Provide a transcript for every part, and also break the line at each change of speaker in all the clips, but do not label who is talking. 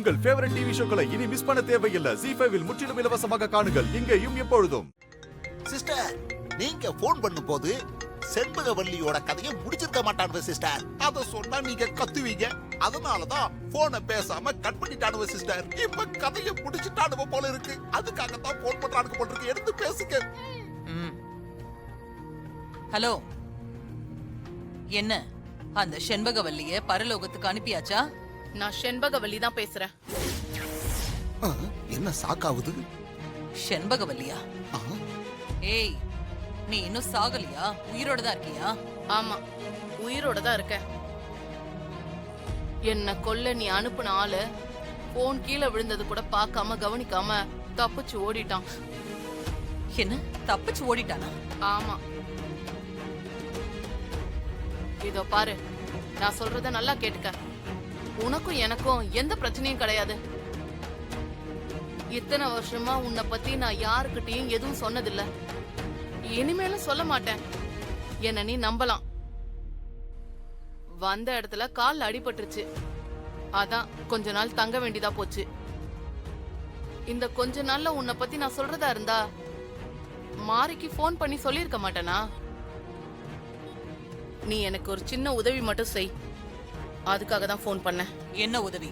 உங்கள் favourite TV ஷோக்களை இனி miss பண்ண தேவையில்லை. ஜீ5 இல் முற்றிலும் இலவசமாக காணுங்கள், இங்கேயும் எப்பொழுதும்.
சிஸ்டர், நீங்க போன் பண்ணும்போது செண்பகவல்லியோட கதையை முடிச்சிருக்க மாட்டானுவ சிஸ்டர். அத சொன்னா நீங்க கத்துவீங்க. அதனாலதான் போனை பேசாம கட் பண்ணிட்டானுவ சிஸ்டர். இப்ப கதையை முடிச்சிட்டானுவ போல இருக்கு. அதுக்காக தான் போன் பண்றானுங்க போல இருக்கு. எடுத்து பேசுங்க.
ஹலோ, என்ன அந்த செண்பகவல்லிய பரலோகத்துக்கு அனுப்பியாச்சா?
நான் செண்பகவல்லி தான் பேசுறேன்.
என்ன சாக்காவுது?
செண்பகவல்லியா? ஏய், நீ இன்னும் சாகலியா? உயிரோட தான் இருக்கியா?
ஆமா, உயிரோட தான் இருக்க. என்ன கொல்ல நீ அனுப்புன ஆளு போன் கீழே விழுந்தது கூட பார்க்காம கவனிக்காம தப்பிச்சு ஓடிட்டான்.
என்ன, தப்பிச்சு ஓடிட்டானா?
ஆமா, இதோ பாரு, நான் சொல்றத நல்லா கேட்டுக்க. உனக்கும் எனக்கும் எந்த பிரச்சனையும் கிடையாது. இத்தனை வருஷமா உன்னை பத்தி நான் யாருக்கிட்டையும் எதுவும் சொன்னதில்ல. இனிமேலும் சொல்ல மாட்டேன். என்ன நீ நம்பலாம். வந்த இடத்துல கால் அடிபட்டுருச்சு. அதான் கொஞ்ச நாள் தங்க வேண்டியதா போச்சு. இந்த கொஞ்ச நாள்ல உன்னை பத்தி நான் சொல்றதா இருந்தா மாரிக்கு போன் பண்ணி சொல்லிருக்க மாட்டேனா? நீ எனக்கு ஒரு சின்ன உதவி மட்டும் செய். அதுக்காக தான் போன் பண்ண. என்ன உதவி?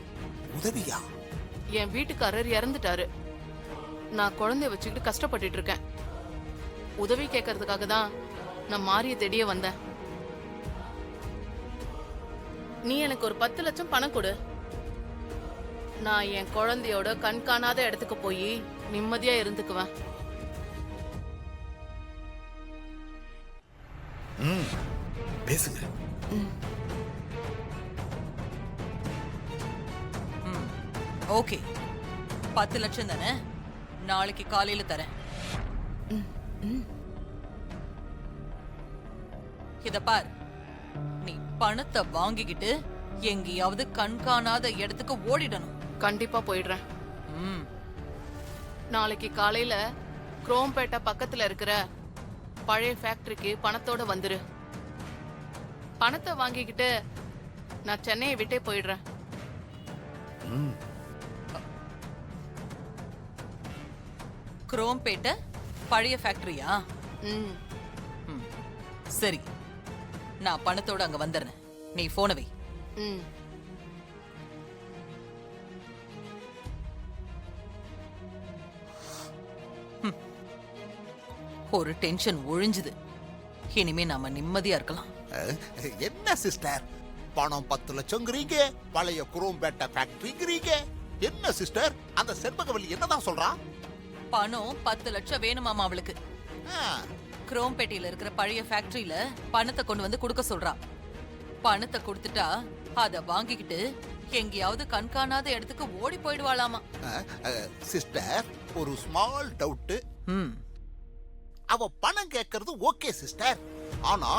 உதவியா?
என் வீட்டுக்காரர் இறந்துட்டாரு. நான் குழந்தைய வச்சுக்கிட்டு கஷ்டப்பட்டுட்டு இருக்கேன். உதவி கேட்கறதுக்காக தான் நான் மாரிய தேடியே வந்தேன். நீ எனக்கு ஒரு 10 லட்சம் பணம் கொடு. நான் என் குழந்தையோட கண் காணாத இடத்துக்கு போய் நிம்மதியா இருந்துக்குவேன்.
பேசுங்க.
ஓகே, 10 லட்சம் தானே? நாளைக்கு காலையில தரேன். இத பார், நீ பணத்தை வாங்கிக்கிட்டு எங்கேயாவது கண்காணாத இடத்துக்கு ஓடிடணும்.
கண்டிப்பா போயிடுறேன். நாளைக்கு காலையில குரோம்பேட்டை பக்கத்துல இருக்கிற பழைய ஃபேக்டரிக்கு பணத்தோட வந்துரு. பணத்தை வாங்கிக்கிட்டு நான் சென்னையை விட்டே போயிடுறேன்.
குரோம்பேட்டை பழைய ஃபேக்டரியா? சரி, நான் பணத்தோட அங்க வந்துடுறேன். நீ போன வை. ஒரு டென்ஷன் ஒழிஞ்சுது. இனிமே நாம நிம்மதியா இருக்கலாம்.
என்ன சிஸ்டர், பணம் 10 லட்சம்ங்கிறீங்க, பழைய குரோம்பேட்டை ஃபேக்டரிங்கிறீங்க. என்ன சிஸ்டர், அந்த செண்பகவல்லி என்னதான் சொல்றா?
பணம் 10 லட்சம் வேணுமாமா அவளுக்கு. குரோம்பேட்டையில இருக்கிற பழைய ஃபேக்டரியில பணத்தை கொண்டு வந்து கொடுக்க சொல்றா. பணத்தை கொடுத்துட்டா அத வாங்கிக்கிட்டு எங்கேயாவது கண்காணாத இடத்துக்கு ஓடி போயிடுவாளாமா.
சிஸ்டர், ஒரு ஸ்மால் டவுட். அவ பணம் கேட்கறது ஓகே சிஸ்டர். ஆனா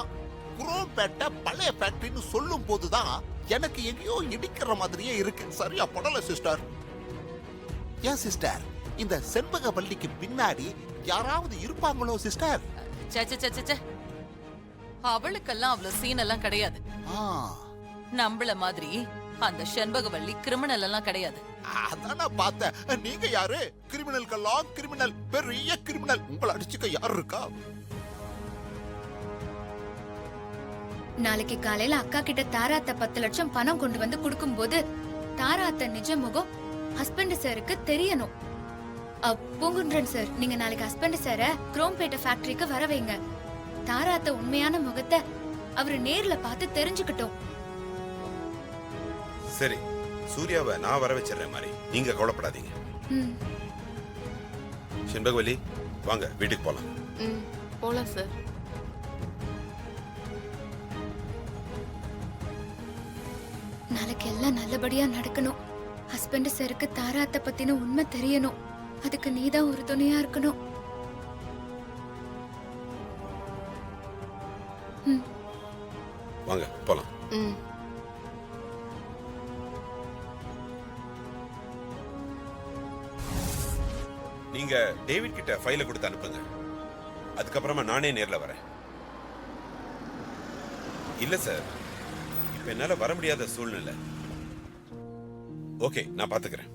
குரோம்பேட்டை பழைய ஃபேக்டரின்னு சொல்லும் போதுதான் எனக்கு எங்கேயோ இடிக்கிற மாதிரியே இருக்கு. சரியா படல சிஸ்டர். ஏன் சிஸ்டர், இந்த செண்பகவல்லிக்கு பின்னாடி யாராவது இருப்பாங்களோ சிஸ்டர்?
அவளுக்கெல்லாம் அவ்வளவு சீன் எல்லாம் கிடையாது. நம்மள மாதிரி அந்த செண்பகவல்லி கிரிமினல் எல்லாம் கிடையாது.
அதான பார்த்தேன். நீங்க யாரு? கிரிமினல்கெல்லாம் கிரிமினல், பெரிய கிரிமினல். உங்களை அடிச்சுக்க யார் இருக்கா?
நாளைக்கு காலையில அக்கா கிட்ட தாராத்த 10 லட்சம் பணம் கொண்டு வந்து கொடுக்கும் போது தாராத்த நிஜ முகம் ஹஸ்பண்ட் சாருக்கு தெரியணும். பூங்குன்றன் சார், நீங்க நாளைக்கு ஹஸ்பண்ட் சார குரோம்பேட்டை ஃபேக்டரிக்கு வர வைங்க. தாராத்த உண்மையான முகத்தை அவரு நேர்ல பார்த்து தெரிஞ்சுக்கிட்டோம்.
சரி, சூர்யாவை நான் வர வச்சிடுறேன் மாதிரி, நீங்க கவலைப்படாதீங்க. செண்பகவல்லி, வாங்க வீட்டுக்கு போலாம்.
போலாம் சார்.
நாளைக்கு எல்லாம் நல்லபடியா நடக்கணும். ஹஸ்பண்ட் சாருக்கு தாராத்த பத்தின உண்மை தெரியணும். அதுக்கு நீதான் ஒரு துணையா இருக்கணும்.
வாங்க போலாம். நீங்க டேவிட் கிட்ட ஃபைலை கொடுத்து அனுப்புங்க. அதுக்கப்புறமா நானே நேர்ல வரேன். இல்ல சார், இப்ப என்னால வர முடியாத சூழ்நிலை. ஓகே, நான் பாத்துக்கிறேன்.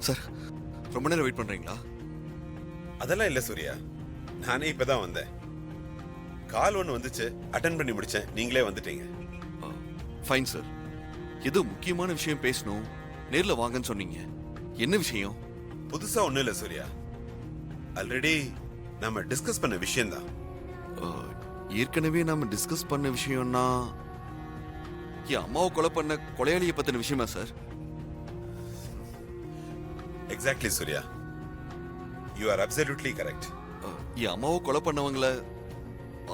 சார், ரொம்ப நேரம் வெயிட் பண்றீங்களா?
அதெல்லாம் இல்ல சூர்யா, நானே இப்பதான் வந்தேன். கால் ஒன்று வந்துச்சு, அட்டன் பண்ணி முடிச்சேன், நீங்களே வந்துட்டீங்க.
Fine sir. ஏதோ முக்கியமான விஷயம் பேசணும், நேர்ல வாங்கன்னு சொன்னீங்க. என்ன விஷயம்?
புதுசா ஒண்ணும் இல்ல சூர்யா, ஆல்ரெடி நம்ம டிஸ்கஸ் பண்ண விஷயம்தான்.
ஏற்கனவே நாம டிஸ்கஸ் பண்ண விஷயம்னா என் அம்மாவை கொலை பண்ண கொலையாளியை பத்தின விஷயமா sir?
Exactly Surya, you are absolutely correct.
என் அம்மாவை கொலை பண்ணவங்கள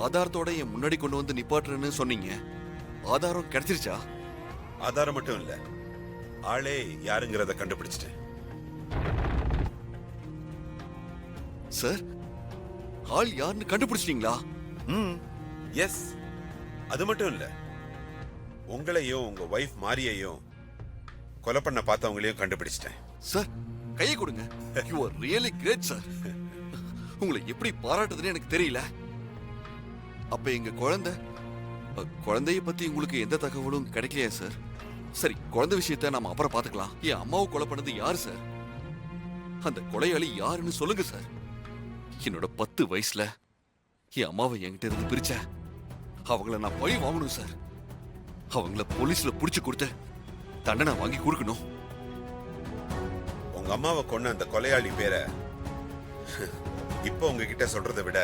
ஆதாரத்தோட என் முன்னாடி கொண்டு வந்து நிப்பாட்டுறேன்னு சொன்னீங்க. ஆதாரம் கிடைச்சிருச்சா?
ஆதாரம் மட்டும் இல்ல, ஆளே யாருங்கிறத கண்டுபிடிச்சிட்டேன்.
சார், ஆள் யாருன்னு கண்டுபிடிச்சிட்டீங்களா?
எஸ், அது மட்டும் இல்ல, உங்களையும் உங்க வைஃப் மாரியையும் கொலை பண்ண பார்த்தவங்களையும் கண்டுபிடிச்சிட்டேன்.
சார், கையை கொடுங்க. You are really great sir. உங்களை எப்படி பாராட்டுதுன்னு எனக்கு தெரியல. அப்ப எங்க குழந்தைய பத்தி உங்களுக்கு எந்த தகவலும் கிடைக்கலையா சார்? சரி, குழந்தை விஷயத்த நாம அப்புறம் பாத்துக்கலாம். என் அம்மாவை கொலை பண்ணது யாரு சார்? அந்த கொலையாளி யாருன்னு சொல்லுங்க சார். என்னோட 10 வயசுல என் அம்மாவை என்கிட்ட இருந்து பிரிச்ச அவங்கள நான் பழி வாங்கணும் சார். அவங்கள போலீஸ்ல புடிச்சு கொடுத்து தண்டனை வாங்கி கொடுக்கணும்.
உங்க அம்மாவை கொன்ன அந்த கொலையாளி பேரை இப்ப உங்ககிட்ட சொல்றதை விட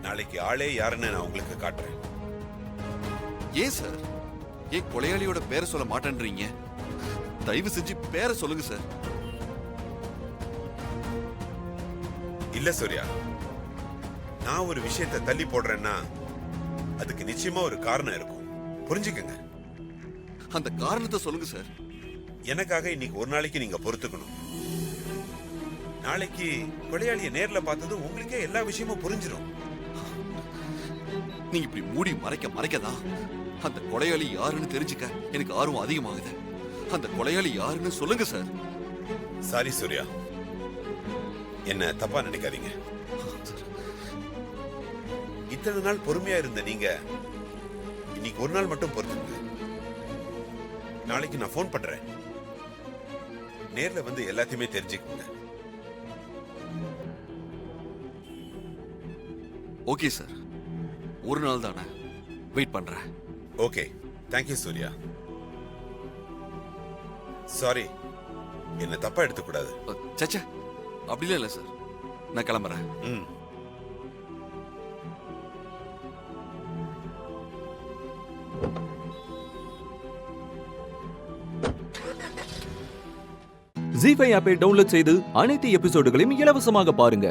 நாளைக்கு ஆளே யாருன்னு நான் உங்களுக்கு காட்டுறேன்.
ஏன் சார், ஏன் கொலையாளியோட பேரை சொல்ல மாட்டேன்றீங்க? தயவு செஞ்சு பேரை சொல்லுங்க சார்.
இல்ல சூர்யா, நான் ஒரு விஷயத்தை தள்ளி போடுறேன்னா அதுக்கு நிச்சயமா ஒரு காரணம் இருக்கும், புரிஞ்சுக்கங்க.
அந்த காரணத்தை சொல்லுங்க சார்.
எனக்காக இன்னைக்கு ஒரு நாளைக்கு நீங்க பொறுத்துக்கணும். நாளைக்கு கொலையாளிய நேர்ல பார்த்ததும் உங்களுக்கே எல்லா விஷயமும் புரிஞ்சிடும்.
நீங்க இப்படி மூடி மறைக்கதான் அந்த கொலையாளி யாருன்னு தெரிஞ்சுக்க எனக்கு ஆர்வம் அதிகமாகுது. அந்த கொலையாளி யாருன்னு சொல்லுங்க சார்.
சாரி சூர்யா, என்ன தப்பா நினைக்காதீங்க. இத்தனை நாள் பொறுமையா இருந்த நீங்க இன்னைக்கு ஒரு நாள் மட்டும் பொறுத்துங்க. நாளைக்கு நான் போன் பண்றேன், நேர்ல வந்து எல்லாத்தையுமே தெரிஞ்சுக்கோங்க.
ஓகே சார், ஒரு நாள் தானே, வெயிட் பண்றேன்.
Okay, thank you Surya. சாரி, என்ன தப்பா எடுத்துக்கூடாது.
சச்சா, அப்படிலாம் இல்லை சார். நான் கிளம்புறேன்.
ஜீ5 ஆப்பை டவுன்லோட் செய்து அனைத்து எபிசோடுகளையும் இலவசமாக பாருங்க.